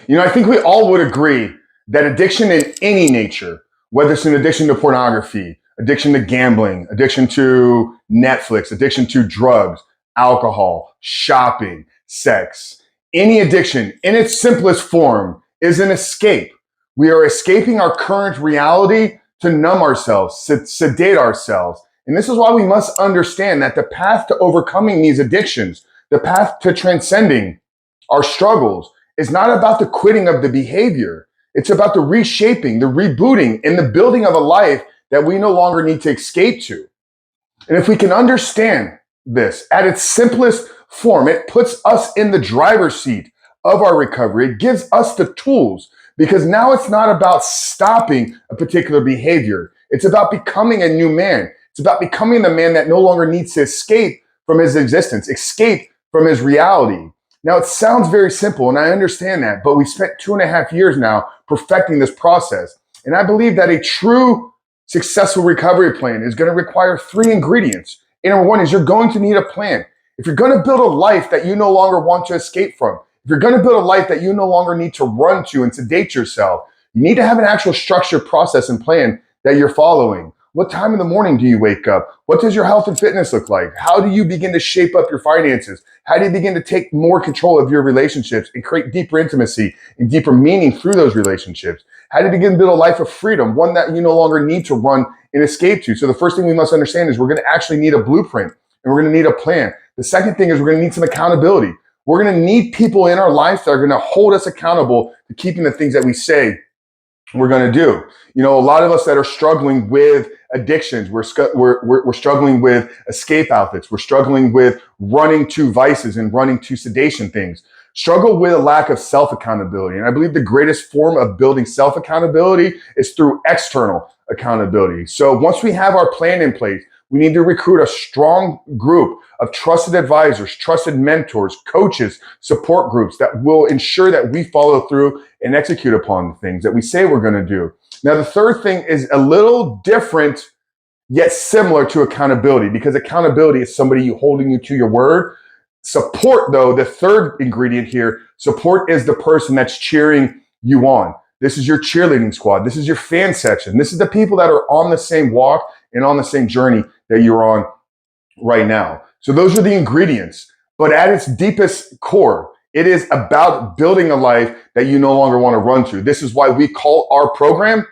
I think we all would agree that addiction in any nature, whether it's an addiction to pornography, addiction to gambling, addiction to Netflix, addiction to drugs, alcohol, shopping, sex, any addiction in its simplest form is an escape. We are escaping our current reality to numb ourselves, sedate ourselves. And this is why we must understand that the path to overcoming these addictions, the path to transcending our struggles, is not about the quitting of the behavior. It's about the reshaping, the rebooting, and the building of a life that we no longer need to escape to. And if we can understand this at its simplest form, it puts us in the driver's seat of our recovery. It gives us the tools, because now it's not about stopping a particular behavior. It's about becoming a new man. It's about becoming the man that no longer needs to escape from his existence, escape from his reality. Now, it sounds very simple, and I understand that, but we spent 2.5 years now perfecting this process. And I believe that a true successful recovery plan is going to require 3 ingredients. And number 1 is you're going to need a plan. If you're going to build a life that you no longer want to escape from, if you're going to build a life that you no longer need to run to and sedate yourself, you need to have an actual structured process and plan that you're following. What time in the morning do you wake up? What does your health and fitness look like? How do you begin to shape up your finances? How do you begin to take more control of your relationships and create deeper intimacy and deeper meaning through those relationships? How do you begin to build a life of freedom, one that you no longer need to run and escape to? So the first thing we must understand is we're going to actually need a blueprint, and we're going to need a plan. The second thing is we're going to need some accountability. We're going to need people in our life that are going to hold us accountable to keeping the things that we say we're going to do. A lot of us that are struggling with addictions, we're struggling with escape outlets. We're struggling with running to vices and running to sedation things. Struggle with a lack of self-accountability. And I believe the greatest form of building self-accountability is through external accountability. So once we have our plan in place, we need to recruit a strong group of trusted advisors, trusted mentors, coaches, support groups that will ensure that we follow through and execute upon the things that we say we're going to do. Now, the third thing is a little different, yet similar to accountability, because accountability is somebody holding you to your word. Support, though, the third ingredient here, support is the person that's cheering you on. This is your cheerleading squad. This is your fan section. This is the people that are on the same walk and on the same journey that you're on right now. So those are the ingredients. But at its deepest core, it is about building a life that you no longer want to run to. This is why we call our program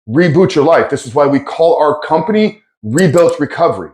Reboot Your Life. This is why we call our company Rebuilt Recovery.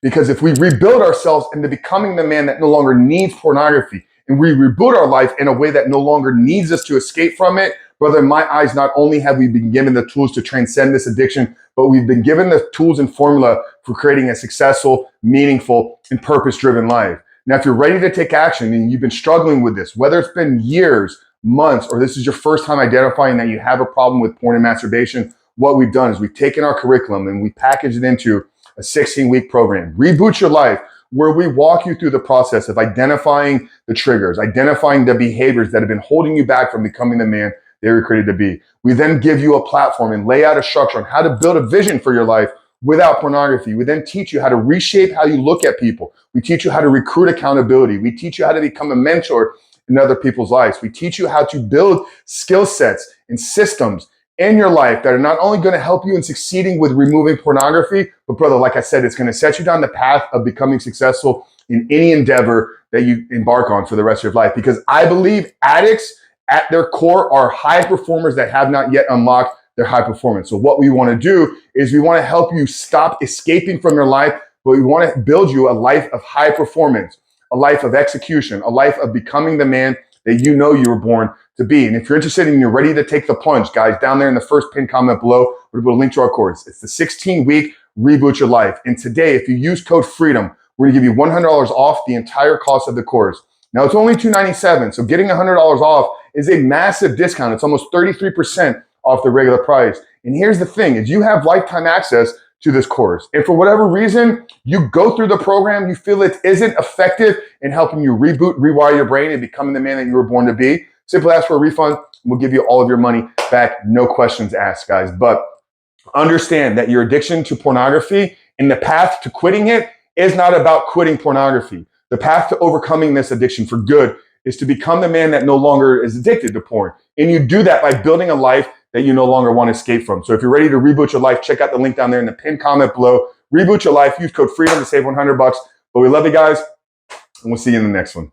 Because if we rebuild ourselves into becoming the man that no longer needs pornography, and we reboot our life in a way that no longer needs us to escape from it, brother, in my eyes, not only have we been given the tools to transcend this addiction, but we've been given the tools and formula for creating a successful, meaningful, and purpose-driven life. Now, if you're ready to take action and you've been struggling with this, whether it's been years, months, or this is your first time identifying that you have a problem with porn and masturbation, what we've done is we've taken our curriculum and we packaged it into a 16-week program, Reboot Your Life, where we walk you through the process of identifying the triggers, identifying the behaviors that have been holding you back from becoming the man they were created to be. We then give you a platform and lay out a structure on how to build a vision for your life without pornography. We then teach you how to reshape how you look at people. We teach you how to recruit accountability. We teach you how to become a mentor in other people's lives. We teach you how to build skill sets and systems in your life that are not only going to help you in succeeding with removing pornography, but brother, like I said, it's going to set you down the path of becoming successful in any endeavor that you embark on for the rest of your life. Because I believe addicts at their core are high performers that have not yet unlocked their high performance. So what we want to do is we want to help you stop escaping from your life, but we want to build you a life of high performance, a life of execution, a life of becoming the man that you know you were born to be. And if you're interested and you're ready to take the plunge, guys, down there in the first pinned comment below, we're going to link to our course. It's the 16-week Reboot Your Life. And today, if you use code FREEDOM, we're going to give you $100 off the entire cost of the course. Now, it's only $297, so getting $100 off is a massive discount. It's almost 33% off the regular price. And here's the thing, is you have lifetime access to this course. And for whatever reason, you go through the program, you feel it isn't effective in helping you reboot, rewire your brain and becoming the man that you were born to be, simply ask for a refund. We'll give you all of your money back. No questions asked, guys. But understand that your addiction to pornography and the path to quitting it is not about quitting pornography. The path to overcoming this addiction for good is to become the man that no longer is addicted to porn. And you do that by building a life that you no longer want to escape from. So if you're ready to reboot your life, check out the link down there in the pinned comment below. Reboot your life. Use code FREEDOM to save $100. But we love you guys, and we'll see you in the next one.